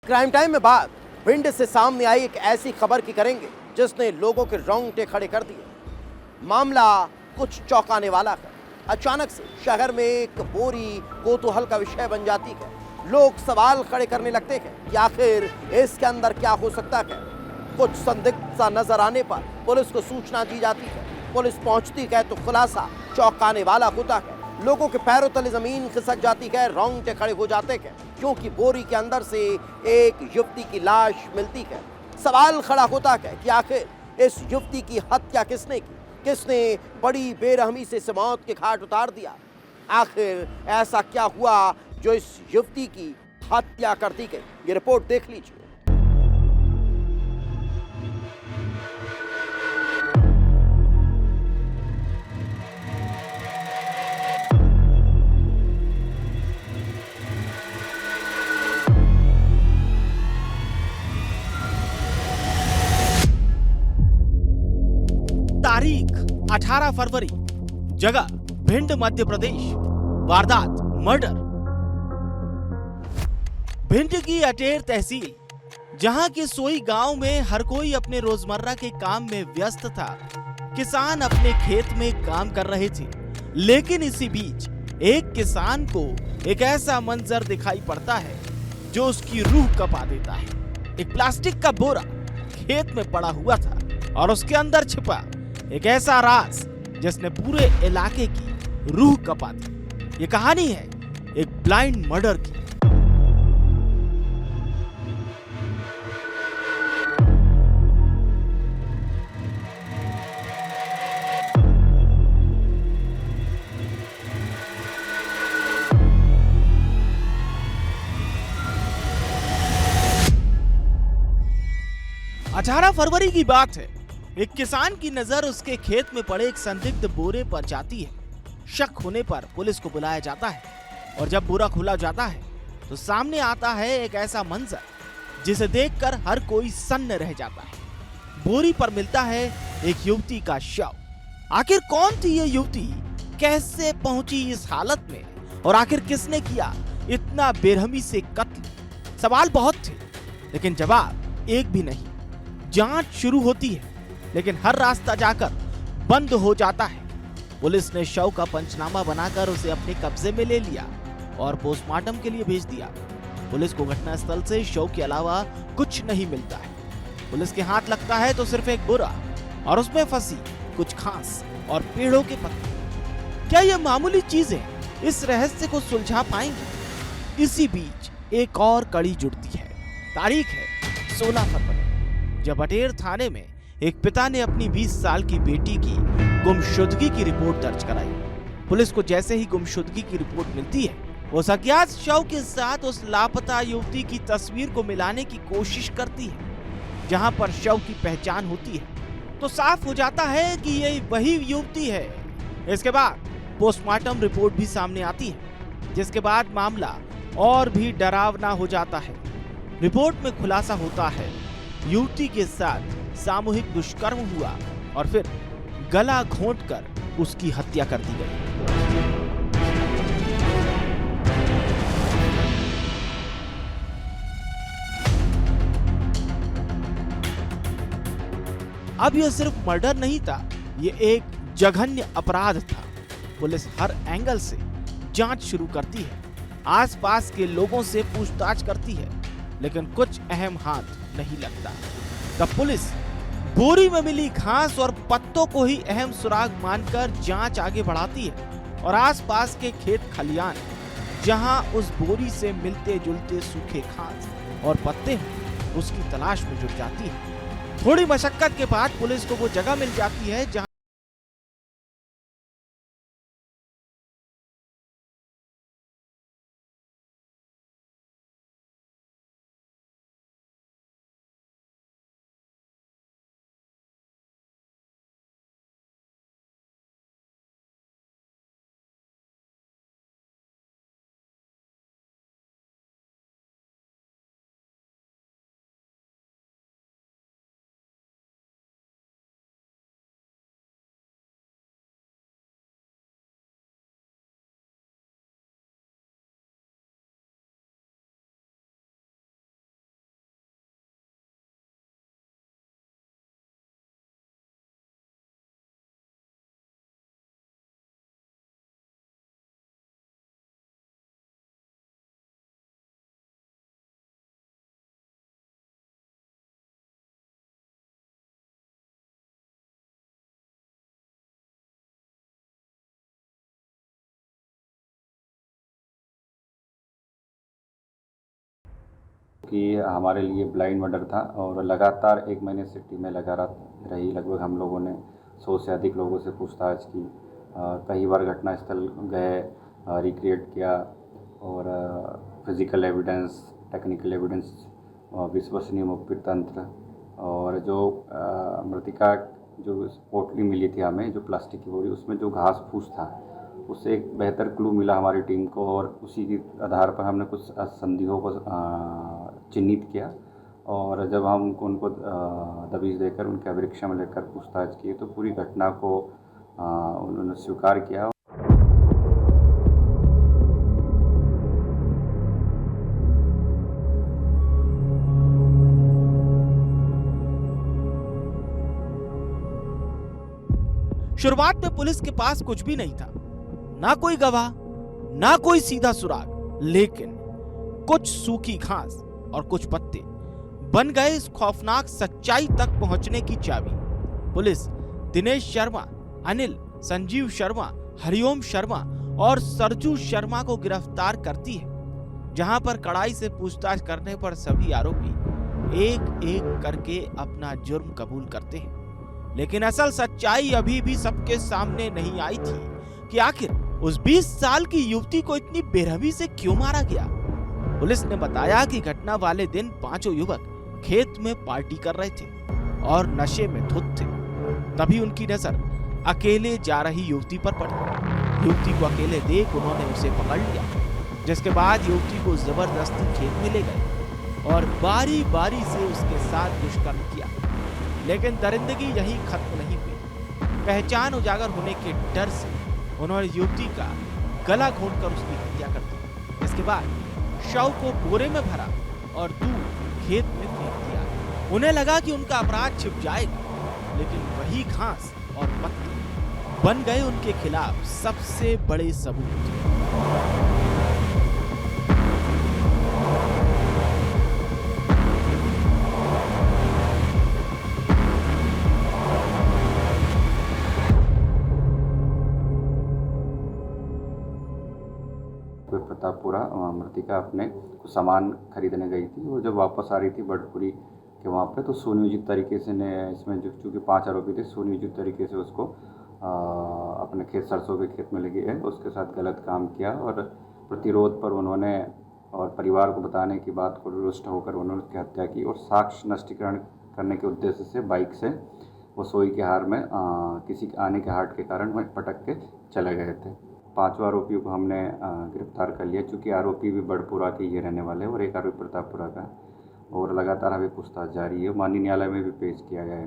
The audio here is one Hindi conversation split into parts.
क्राइम टाइम में बात भिंड से सामने आई एक ऐसी खबर की करेंगे जिसने लोगों के रोंगटे खड़े कर दिए। मामला कुछ चौंकाने वाला है। अचानक से शहर में एक बोरी कौतूहल का विषय बन जाती है। लोग सवाल खड़े करने लगते हैं कि आखिर इसके अंदर क्या हो सकता है। कुछ संदिग्ध सा नजर आने पर पुलिस को सूचना दी जाती है। पुलिस पहुंचती है तो खुलासा चौंकाने वाला होता है। लोगों के पैरों तले जमीन खिसक जाती है, रोंगटे खड़े हो जाते हैं, क्योंकि बोरी के अंदर से एक युवती की लाश मिलती है। सवाल खड़ा होता है कि आखिर इस युवती की हत्या किसने की, किसने बड़ी बेरहमी से इसे मौत के घाट उतार दिया। आखिर ऐसा क्या हुआ जो इस युवती की हत्या कर दी गई। ये रिपोर्ट देख लीजिए। तारीख 18 फरवरी, जगह भिंड मध्य प्रदेश, वारदात मर्डर। भिंड की अटेर तहसील, जहां के सोई गांव में हर कोई अपने रोजमर्रा के काम में व्यस्त था। किसान अपने खेत में काम कर रहे थे, लेकिन इसी बीच एक किसान को एक ऐसा मंजर दिखाई पड़ता है जो उसकी रूह कपा देता है। एक प्लास्टिक का बोरा खेत में पड़ा हुआ था और उसके अंदर छिपा एक ऐसा राज जिसने पूरे इलाके की रूह कपा दी। ये कहानी है एक ब्लाइंड मर्डर की। अठारह फरवरी की बात है। एक किसान की नजर उसके खेत में पड़े एक संदिग्ध बोरे पर जाती है। शक होने पर पुलिस को बुलाया जाता है और जब बोरा खोला जाता है तो सामने आता है एक ऐसा मंजर जिसे देखकर हर कोई सन्न रह जाता है। बोरी पर मिलता है एक युवती का शव। आखिर कौन थी ये युवती, कैसे पहुंची इस हालत में, और आखिर किसने किया इतना बेरहमी से कत्ल? सवाल बहुत थे लेकिन जवाब एक भी नहीं। जांच शुरू होती है लेकिन हर रास्ता जाकर बंद हो जाता है। पुलिस ने शव का पंचनामा बनाकर उसे अपने कब्जे में ले लिया और पोस्टमार्टम के लिए भेज दिया। पुलिस को घटनास्थल से शव के अलावा कुछ नहीं मिलता है। पुलिस के हाथ लगता है तो सिर्फ एक बोरा और उसमें फंसी कुछ घास और पेड़ों के पत्ते। क्या ये मामूली चीजें इस रहस्य को सुलझा पाएंगी? इसी बीच एक और कड़ी जुड़ती है। तारीख है 16 फरवरी, जब अटेर थाने में एक पिता ने अपनी 20 साल की बेटी की गुमशुदगी की रिपोर्ट दर्ज कराई। पुलिस को जैसे ही गुमशुदगी की रिपोर्ट मिलती है, उस अज्ञात शव के साथ उस लापता युवती की तस्वीर को मिलाने की कोशिश करती है। जहां पर शव की पहचान होती है तो साफ हो जाता है कि ये वही युवती है। इसके बाद पोस्टमार्टम रिपोर्ट भी सामने आती है, जिसके बाद मामला और भी डरावना हो जाता है। रिपोर्ट में खुलासा होता है युवती के साथ सामूहिक दुष्कर्म हुआ और फिर गला घोंटकर उसकी हत्या कर दी गई। अब यह सिर्फ मर्डर नहीं था, यह एक जघन्य अपराध था। पुलिस हर एंगल से जांच शुरू करती है, आसपास के लोगों से पूछताछ करती है, लेकिन कुछ अहम हाथ नहीं लगता। तब पुलिस बोरी में मिली घास और पत्तों को ही अहम सुराग मानकर जांच आगे बढ़ाती है और आसपास के खेत खलियान, जहां उस बोरी से मिलते जुलते सूखे घास और पत्ते हैं, उसकी तलाश में जुट जाती है। थोड़ी मशक्कत के बाद पुलिस को वो जगह मिल जाती है जहां कि हमारे लिए ब्लाइंड मर्डर था और लगातार 1 महीने से टीमें लगा रही। लगभग हम लोगों ने 100 से अधिक लोगों से पूछताछ की। कई बार घटनास्थल गए, रिक्रिएट किया और फिजिकल एविडेंस, टेक्निकल एविडेंस, विश्वसनीय मुखबिर तंत्र और जो मृतिका जो पोटली मिली थी हमें, जो प्लास्टिक की बोरी, उसमें जो घास फूस था, उससे एक बेहतर क्लू मिला हमारी टीम को और उसी के आधार पर हमने कुछ संदेहों को चिन्हित किया। और जब हम उनको दबिश देकर उनके अभिरक्षा में लेकर पूछताछ की तो पूरी घटना को उन्होंने स्वीकार किया। शुरुआत में पुलिस के पास कुछ भी नहीं था, ना कोई गवाह, ना कोई सीधा सुराग, लेकिन कुछ सूखी घास और कुछ पत्ते बन गए इस खौफनाक सच्चाई तक पहुंचने की चाबी। पुलिस दिनेश शर्मा, अनिल, संजीव शर्मा, हरिओम शर्मा और सरजू शर्मा को गिरफ्तार करती है, जहां पर कड़ाई से पूछताछ करने पर सभी आरोपी एक एक करके अपना जुर्म कबूल करते हैं। लेकिन असल सच्चाई अभी भी सबके सामने नहीं आई थी कि आखिर उस 20 साल की युवती को इतनी बेरहमी से क्यों मारा गया। पुलिस ने बताया कि घटना वाले दिन पांचों युवक खेत में पार्टी कर रहे थे और नशे में धुत थे। तभी उनकी नजर अकेले जा रही युवती पर पड़ी। युवती को अकेले देख उन्होंने उसे पकड़ लिया, जिसके बाद युवती को जबरदस्ती खेत में ले गए और बारी बारी से उसके साथ दुष्कर्म किया। लेकिन दरिंदगी यही खत्म नहीं हुई। पहचान उजागर होने के डर से उन्होंने युवती का गला घोंटकर उसकी हत्या कर दी। इसके बाद शव को बोरे में भरा और दूर खेत में फेंक दिया। उन्हें लगा कि उनका अपराध छिप जाएगा, लेकिन वही घास और पत्ते बन गए उनके खिलाफ सबसे बड़े सबूत। प्रतापपुरा मृतिका अपने कुछ सामान खरीदने गई थी और जब वापस आ रही थी बड़पुरी के वहाँ पे, तो सुनियोजित तरीके से ने इसमें जो चूँकि 5 आरोपी थे, सुनियोजित तरीके से उसको अपने खेत, सरसों के खेत में लगी है, उसके साथ गलत काम किया और प्रतिरोध पर उन्होंने और परिवार को बताने की बात को रुष्ट होकर उन्होंने उसकी हत्या की और साक्ष्य नष्टीकरण करने के उद्देश्य से बाइक से वो सोई के हार में किसी आने के हाट के कारण वह पटक के चले गए थे। 5 आरोपियों को हमने गिरफ्तार कर लिया, चूँकि आरोपी भी बड़पुरा के ये रहने वाले हैं और एक आरोपी प्रतापपुरा का, और लगातार अभी पूछताछ जारी है। माननीय न्यायालय में भी पेश किया गया है।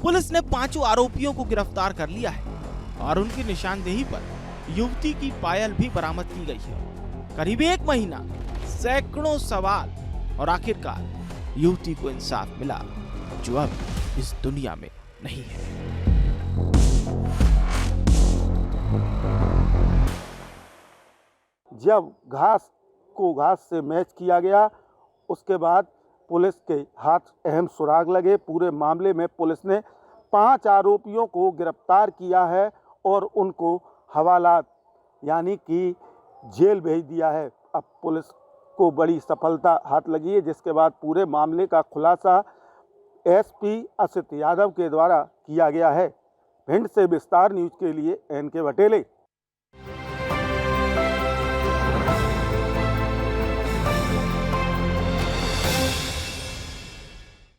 पुलिस ने 5 आरोपियों को गिरफ्तार कर लिया है और उनकी निशानदेही पर युवती की पायल भी बरामद की गई है। करीब 1 महीना, सैकड़ों सवाल और आखिरकार युवती को इंसाफ मिला, जो अब इस दुनिया में नहीं है। जब घास को घास से मैच किया गया, उसके बाद पुलिस के हाथ अहम सुराग लगे। पूरे मामले में पुलिस ने 5 आरोपियों को गिरफ्तार किया है और उनको हवालात यानी कि जेल भेज दिया है। अब पुलिस को बड़ी सफलता हाथ लगी है, जिसके बाद पूरे मामले का खुलासा एसपी असित यादव के द्वारा किया गया है। भिंड से विस्तार न्यूज के लिए एनके बटेले।